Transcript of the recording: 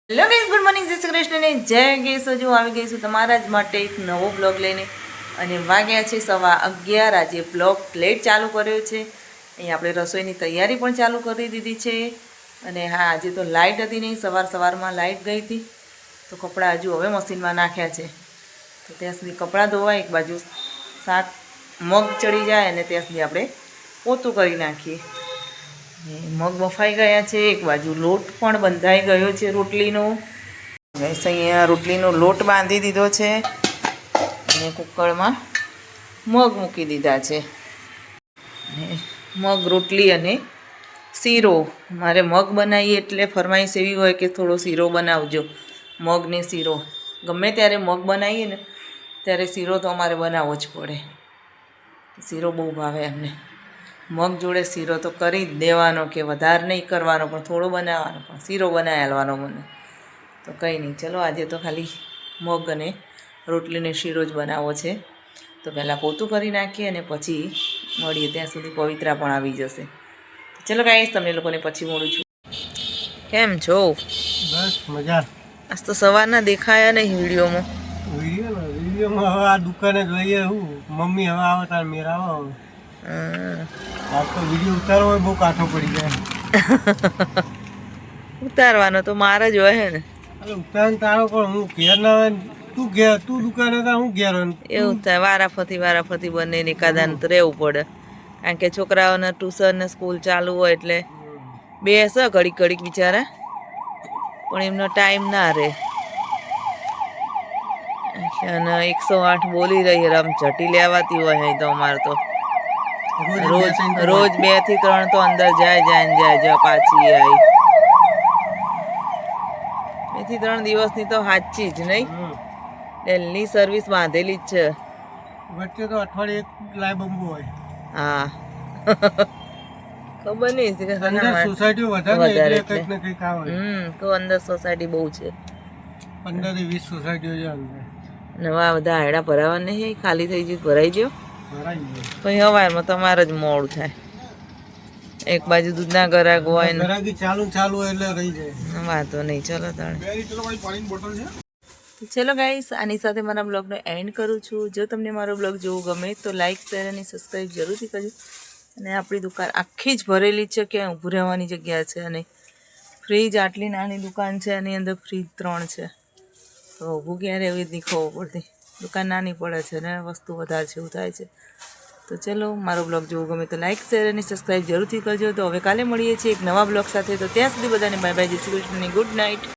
Hello guys, good morning, જય શ્રી કૃષ્ણ ને જય ગેસ. હજુ આવી ગઈ છું તમારા જ માટે એક નવો બ્લોગ લઈને. અને વાગ્યા છે 11:15. આજે બ્લોગ લેટ ચાલુ કર્યો છે. અહીં આપણે રસોઈની તૈયારી પણ ચાલુ કરી દીધી છે. અને હા, આજે તો લાઇટ હતી નહીં, સવારમાં લાઇટ ગઈ હતી, તો કપડાં હજુ હવે મશીનમાં નાખ્યા છે. તો ત્યાં સુધી કપડાં ધોવાય, એક બાજુ શાક મગ ચડી જાય, અને ત્યાં સુધી આપણે પોતું કરી નાખીએ. મગ બફાઈ ગયા છે, એક બાજુ લોટ પણ બંધાઈ ગયો છે રોટલીનો. ગેસ અહીંયા રોટલીનો લોટ બાંધી દીધો છે અને કુકરમાં મગ મૂકી દીધા છે. મગ રોટલી અને શીરો. મારે મગ બનાવીએ એટલે ફરમાઈશ એવી હોય કે થોડો શીરો બનાવજો. મગ ને શીરો ગમે ત્યારે મગ બનાવીએ ને ત્યારે શીરો તો અમારે બનાવવો જ પડે. શીરો બહુ ભાવે એમને. મગ જોડે શીરો તો કરી જ દેવાનો, કે વધારે નહીં કરવાનો, પણ થોડો બનાવવાનો, પણ શીરો બનાવી હાલવાનો મને. તો કંઈ નહીં, ચલો આજે તો ખાલી મગ અને રોટલીને શીરો જ બનાવવો છે. તો પહેલાં પોતું કરી નાખીએ અને પછી મળીએ. ત્યાં સુધી પવિત્રા પણ આવી જશે. ચલો ગાઈસ, તમને લોકોને પછી મળું છું. કેમ છો? બસ મજા. આજ તો સવારના દેખાયા નહીં વિડીયોમાં. વિડીયોમાં હવે આ દુકાને જોઈએ. હું મમ્મી હવે આવે તાર મેરા આવો. આજ તો વિડીયો ઉતારવો બહુ કાઠો પડી જાય. ઉતારવાનો તો મારે જ હોય ને. અરે ઉતાર તારો, પણ હું ઘેર ના હોય, તું દુકાને હતા, હું ઘેર હોય. એવું થાય, વારાફરતી બંને એકાદાને તો રહેવું પડે. કારણ કે છોકરાઓને ટ્યુશન ને સ્કૂલ ચાલુ હોય એટલે બેસે ઘડીક બિચારા, પણ એમનો ટાઈમ ના રહે. અને 108 બોલી રહી, રમઝટી લેવાતી હોય અહીં તો અમારે તો રોજ 2 થી 3 તો અંદર જાય પાછી આવી. 2 થી 3 દિવસની તો સાચી જ નહીં, ડેલી સર્વિસ બાંધેલી જ છે. વચ્ચે તો અઠવાડિયે એક લાય બંબુ હોય. હા. ખબર નહીં કે સોસાયટી વધારે કંઈક ને કંઈક આવે. તો અંદર સોસાયટી બહુ છે, 15 થી 20 સોસાયટીઓ છે અંદર. નવા બધા આયડા ભરાવા નહીં, ખાલી થઈ ગયું, ભરાઈ ગયો. પછી સવારમાં તમારે જ મોડું થાય. એક બાજુ દૂધના ગરાક હોય ને ચાલુ એટલે રહી જાય. વાંધો નહીં. ચલો તાણે. ચલો ગાઈસ, આની સાથે મારા બ્લોગનો એન્ડ કરું છું. જો તમને મારો બ્લોગ જોવું ગમે તો લાઇક, શેર અને સબસ્ક્રાઈબ જરૂરથી કરજો. અને આપણી દુકાન આખી જ ભરેલી છે, કે ઊભું રહેવાની જગ્યા છે. અને ફ્રીજ આટલી નાની દુકાન છે, એની અંદર ફ્રીજ 3 છે. તો ઊભું ક્યારે એવી જ નહીં ખબર પડતી. દુકાન નાની પડે છે ને વસ્તુ વધારે છે, એવું થાય છે. તો ચલો, મારો બ્લોગ જોવું ગમે તો લાઇક, શેર અને સબસ્ક્રાઈબ જરૂરથી કરજો. તો હવે કાલે મળીએ છીએ એક નવા બ્લોગ સાથે. તો ત્યાં સુધી બધાને બાય બાય, જય શ્રી કૃષ્ણ, ગુડ નાઇટ.